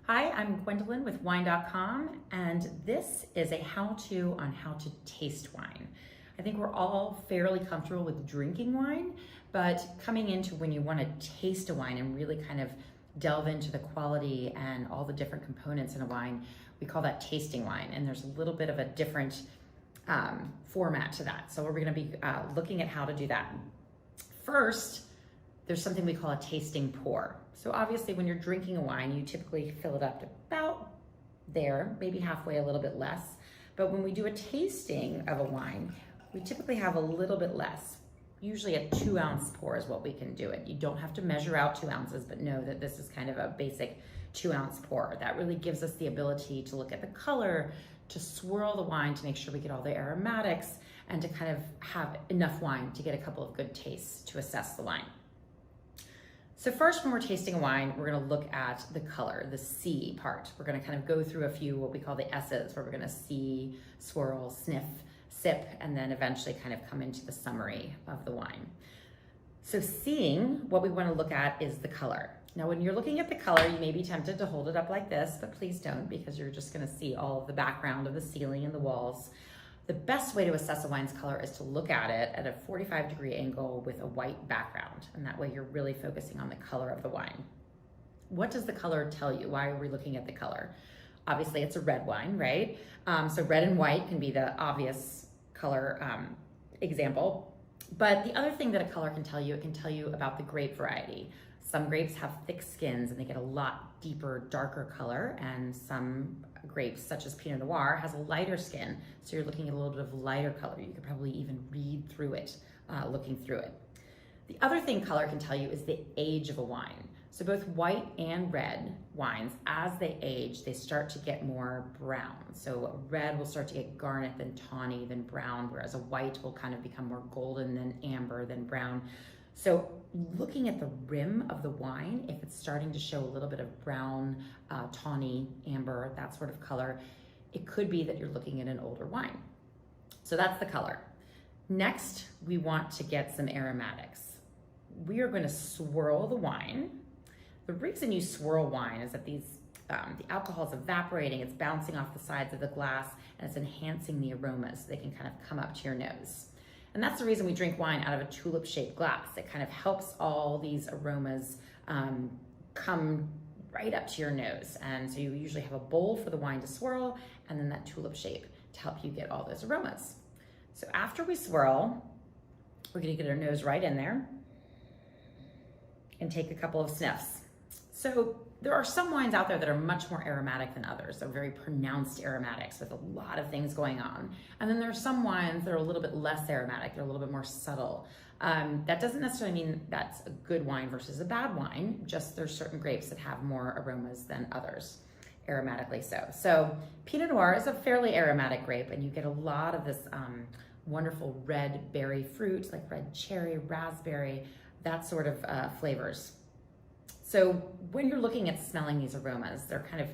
Hi, I'm Gwendolyn with Wine.com, and this is a how-to on how to taste wine. I think we're all fairly comfortable with drinking wine, but coming into when you want to taste a wine and really kind of delve into the quality and all the different components in a wine, we call that tasting wine, and there's a little bit of a different format to that. So we're going to be looking at how to do that. First, there's something we call a tasting pour. So obviously when you're drinking a wine, you typically fill it up to about there, maybe halfway, a little bit less. But when we do a tasting of a wine, we typically have a little bit less. Usually a 2-ounce pour is what we can do it. You don't have to measure out 2 ounces, but know that this is kind of a basic 2-ounce pour. That really gives us the ability to look at the color, to swirl the wine to make sure we get all the aromatics, and to kind of have enough wine to get a couple of good tastes to assess the wine. So first, when we're tasting a wine, we're gonna look at the color, the C part. We're gonna kind of go through a few what we call the S's, where we're gonna see, swirl, sniff, sip, and then eventually kind of come into the summary of the wine. So seeing, what we wanna look at is the color. Now, when you're looking at the color, you may be tempted to hold it up like this, but please don't, because you're just gonna see all of the background of the ceiling and the walls. The best way to assess a wine's color is to look at it at a 45-degree angle with a white background, and that way you're really focusing on the color of the wine. What does the color tell you? Why are we looking at the color? Obviously, it's a red wine, right? So red and white can be the obvious color example. But the other thing that a color can tell you, it can tell you about the grape variety. Some grapes have thick skins and they get a lot deeper, darker color, and some grapes, such as Pinot Noir, has a lighter skin, so you're looking at a little bit of lighter color. You could probably even read through it, looking through it. The other thing color can tell you is the age of a wine. So both white and red wines, as they age, they start to get more brown. So red will start to get garnet, then tawny, then brown, whereas a white will kind of become more golden, then amber, then brown. So looking at the rim of the wine, if it's starting to show a little bit of brown, tawny, amber, that sort of color, it could be that you're looking at an older wine. So that's the color. Next, we want to get some aromatics. We are going to swirl the wine. The reason you swirl wine is that the alcohol is evaporating, it's bouncing off the sides of the glass, and it's enhancing the aromas so they can kind of come up to your nose. And that's the reason we drink wine out of a tulip-shaped glass. It kind of helps all these aromas come right up to your nose. And so you usually have a bowl for the wine to swirl, and then that tulip shape to help you get all those aromas. So after we swirl, we're gonna get our nose right in there and take a couple of sniffs. So there are some wines out there that are much more aromatic than others. They're very pronounced aromatics with a lot of things going on. And then there are some wines that are a little bit less aromatic. They're a little bit more subtle. That doesn't necessarily mean that's a good wine versus a bad wine, just there's certain grapes that have more aromas than others, aromatically so. So Pinot Noir is a fairly aromatic grape, and you get a lot of this wonderful red berry fruit, like red cherry, raspberry, that sort of flavors. So when you're looking at smelling these aromas, there are kind of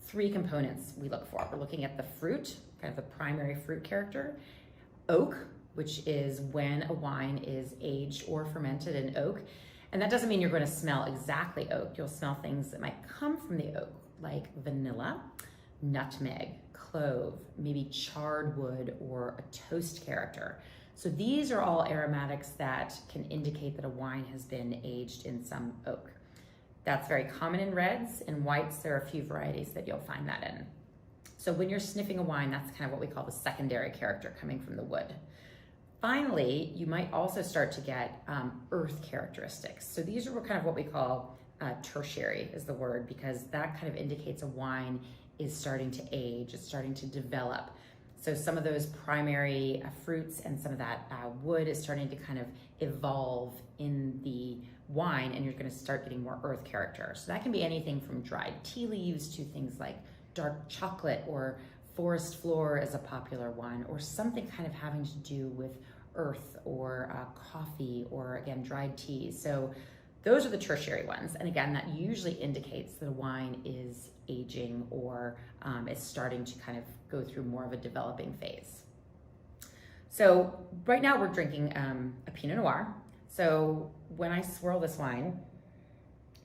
3 components we look for. We're looking at the fruit, kind of the primary fruit character, oak, which is when a wine is aged or fermented in oak. And that doesn't mean you're going to smell exactly oak. You'll smell things that might come from the oak, like vanilla, nutmeg, clove, maybe charred wood, or a toast character. So these are all aromatics that can indicate that a wine has been aged in some oak. That's very common in reds. In whites, there are a few varieties that you'll find that in. So when you're sniffing a wine, that's kind of what we call the secondary character coming from the wood. Finally, you might also start to get earth characteristics. So these are kind of what we call tertiary is the word, because that kind of indicates a wine is starting to age, it's starting to develop. So some of those primary fruits and some of that wood is starting to kind of evolve in the wine, and you're going to start getting more earth character. So that can be anything from dried tea leaves to things like dark chocolate, or forest floor is a popular one, or something kind of having to do with earth, or coffee, or again, dried tea. So those are the tertiary ones. And again, that usually indicates that a wine is aging or is starting to kind of go through more of a developing phase. So right now we're drinking a Pinot Noir. So when I swirl this wine,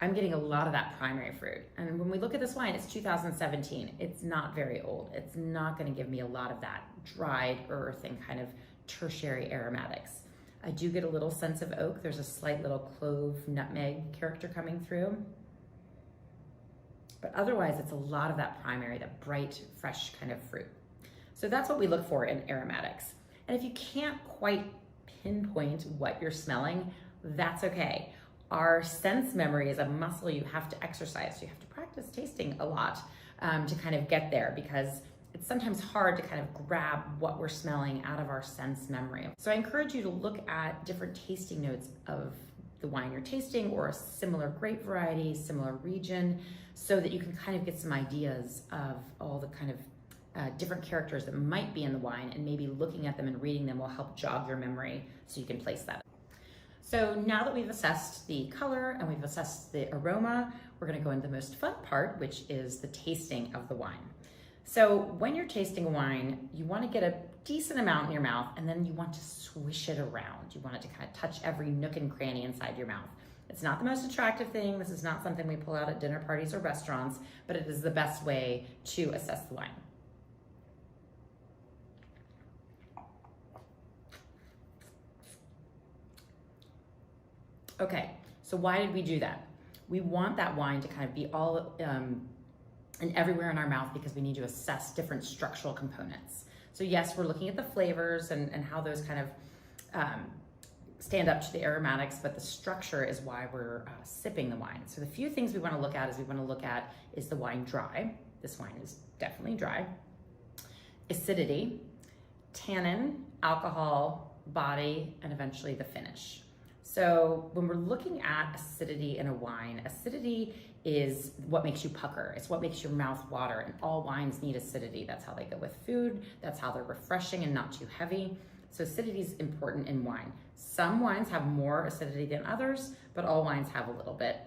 I'm getting a lot of that primary fruit. And when we look at this wine, it's 2017. It's not very old. It's not going to give me a lot of that dried earth and kind of tertiary aromatics. I do get a little sense of oak. There's a slight little clove, nutmeg character coming through. But otherwise, it's a lot of that primary, that bright, fresh kind of fruit. So that's what we look for in aromatics. And if you can't quite pinpoint what you're smelling, that's okay. Our sense memory is a muscle you have to exercise. You have to practice tasting a lot to kind of get there, because it's sometimes hard to kind of grab what we're smelling out of our sense memory. So I encourage you to look at different tasting notes of the wine you're tasting, or a similar grape variety, similar region, so that you can kind of get some ideas of all the kind of different characters that might be in the wine, and maybe looking at them and reading them will help jog your memory so you can place that. So now that we've assessed the color and we've assessed the aroma, we're going to go into the most fun part, which is the tasting of the wine. So when you're tasting a wine, you want to get a decent amount in your mouth, and then you want to swish it around. You want it to kind of touch every nook and cranny inside your mouth. It's not the most attractive thing. This is not something we pull out at dinner parties or restaurants, but it is the best way to assess the wine. Okay, so why did we do that? We want that wine to kind of be all and everywhere in our mouth, because we need to assess different structural components. So yes, we're looking at the flavors and how those kind of stand up to the aromatics, but the structure is why we're sipping the wine. So the few things we want to look at is the wine dry. This wine is definitely dry. Acidity, tannin, alcohol, body, and eventually the finish. So when we're looking at acidity in a wine, acidity is what makes you pucker. It's what makes your mouth water, and all wines need acidity. That's how they go with food. That's how they're refreshing and not too heavy. So acidity is important in wine. Some wines have more acidity than others, but all wines have a little bit.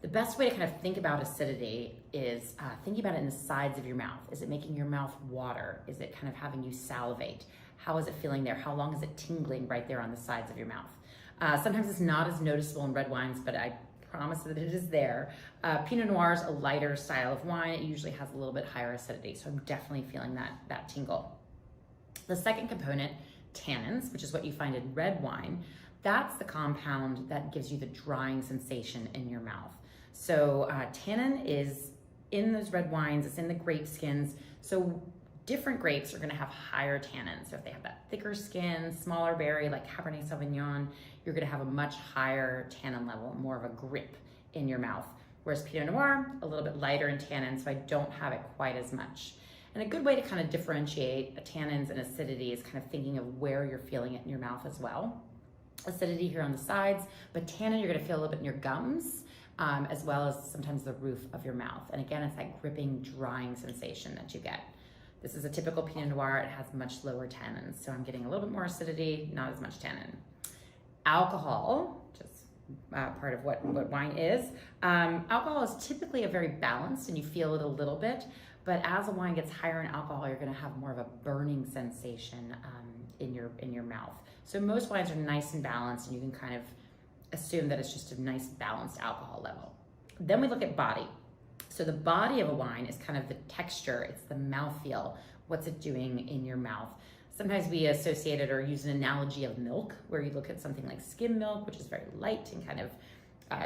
The best way to kind of think about acidity is thinking about it in the sides of your mouth. Is it making your mouth water? Is it kind of having you salivate? How is it feeling there? How long is it tingling right there on the sides of your mouth? Sometimes it's not as noticeable in red wines, but I promise that it is there. Pinot Noir is a lighter style of wine. It usually has a little bit higher acidity, so I'm definitely feeling that tingle. The second component, tannins, which is what you find in red wine, that's the compound that gives you the drying sensation in your mouth. So tannin is in those red wines, it's in the grape skins. So different grapes are gonna have higher tannins. So if they have that thicker skin, smaller berry, like Cabernet Sauvignon, you're gonna have a much higher tannin level, more of a grip in your mouth. Whereas Pinot Noir, a little bit lighter in tannin, so I don't have it quite as much. And a good way to kind of differentiate tannins and acidity is kind of thinking of where you're feeling it in your mouth as well. Acidity here on the sides, but tannin you're gonna feel a little bit in your gums, as well as sometimes the roof of your mouth. And again, it's that gripping, drying sensation that you get. This is a typical Pinot Noir. It has much lower tannins, so I'm getting a little bit more acidity, not as much tannin. Alcohol, just part of what wine is. Alcohol is typically a very balanced, and you feel it a little bit, but as a wine gets higher in alcohol, you're gonna have more of a burning sensation in your mouth. So most wines are nice and balanced, and you can kind of assume that it's just a nice balanced alcohol level. Then we look at body. So the body of a wine is kind of the texture, it's the mouthfeel. What's it doing in your mouth? Sometimes we associate it or use an analogy of milk, where you look at something like skim milk, which is very light and kind of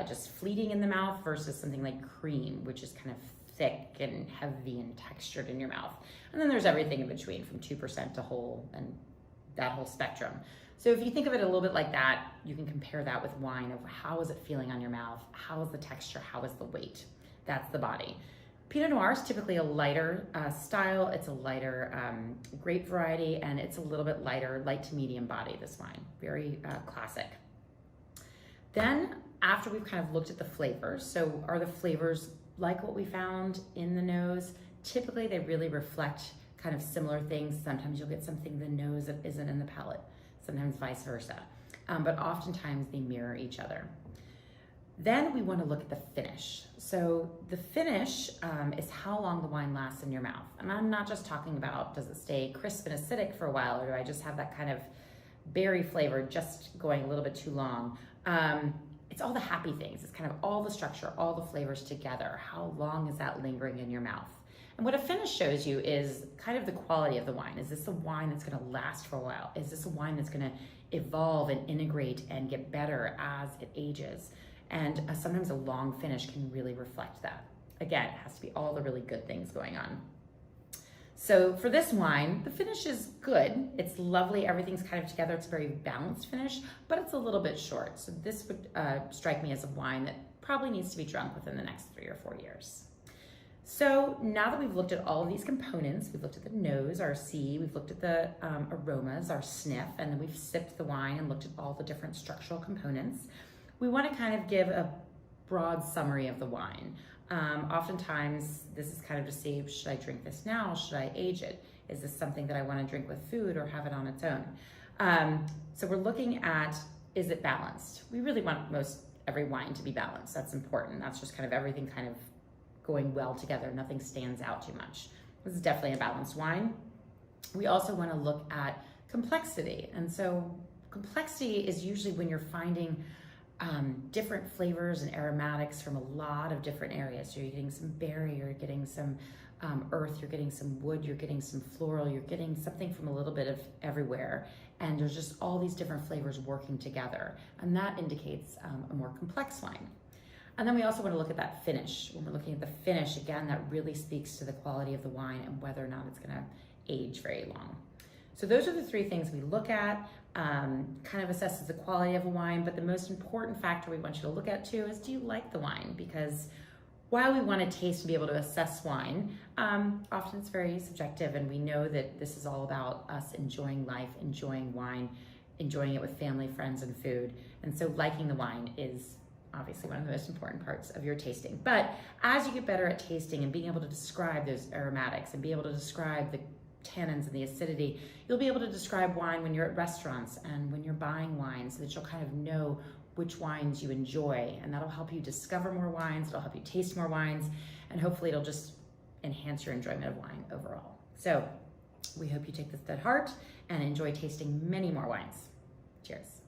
just fleeting in the mouth, versus something like cream, which is kind of thick and heavy and textured in your mouth. And then there's everything in between, from 2% to whole, and that whole spectrum. So if you think of it a little bit like that, you can compare that with wine of how is it feeling on your mouth? How is the texture? How is the weight? That's the body. Pinot Noir is typically a lighter style. It's a lighter grape variety, and it's a little bit lighter, light to medium body, this wine. Very classic. Then after we've kind of looked at the flavors, so are the flavors like what we found in the nose? Typically they really reflect kind of similar things. Sometimes you'll get something in the nose that isn't in the palate, sometimes vice versa. But oftentimes they mirror each other. Then we want to look at the finish. So the finish is how long the wine lasts in your mouth. And I'm not just talking about, does it stay crisp and acidic for a while, or do I just have that kind of berry flavor just going a little bit too long? it's all the happy things. It's kind of all the structure, all the flavors together. How long is that lingering in your mouth? And what a finish shows you is kind of the quality of the wine. Is this a wine that's going to last for a while? Is this a wine that's going to evolve and integrate and get better as it ages? And sometimes a long finish can really reflect that. Again, it has to be all the really good things going on. So for this wine, the finish is good. It's lovely. Everything's kind of together. It's a very balanced finish, but it's a little bit short. So this would strike me as a wine that probably needs to be drunk within the next 3 or 4 years. So now that we've looked at all of these components, we've looked at the nose, our C, we've looked at the aromas, our sniff, and then we've sipped the wine and looked at all the different structural components. We want to kind of give a broad summary of the wine. Oftentimes, this is kind of to see, should I drink this now? Should I age it? Is this something that I want to drink with food or have it on its own? So we're looking at, is it balanced? We really want every wine to be balanced. That's important. That's just kind of everything kind of going well together. Nothing stands out too much. This is definitely a balanced wine. We also want to look at complexity. And so complexity is usually when you're finding different flavors and aromatics from a lot of different areas. So you're getting some berry, you're getting some earth, you're getting some wood, you're getting some floral, you're getting something from a little bit of everywhere. And there's just all these different flavors working together. And that indicates a more complex wine. And then we also want to look at that finish. When we're looking at the finish, again, that really speaks to the quality of the wine and whether or not it's going to age very long. So those are the 3 things we look at, kind of assesses the quality of a wine, but the most important factor we want you to look at too is, do you like the wine? Because while we want to taste and be able to assess wine, often it's very subjective, and we know that this is all about us enjoying life, enjoying wine, enjoying it with family, friends, and food. And so liking the wine is obviously one of the most important parts of your tasting. But as you get better at tasting and being able to describe those aromatics and be able to describe the tannins and the acidity, you'll be able to describe wine when you're at restaurants and when you're buying wine, so that you'll kind of know which wines you enjoy, and that'll help you discover more wines, it'll help you taste more wines, and hopefully it'll just enhance your enjoyment of wine overall. So we hope you take this to heart and enjoy tasting many more wines. Cheers.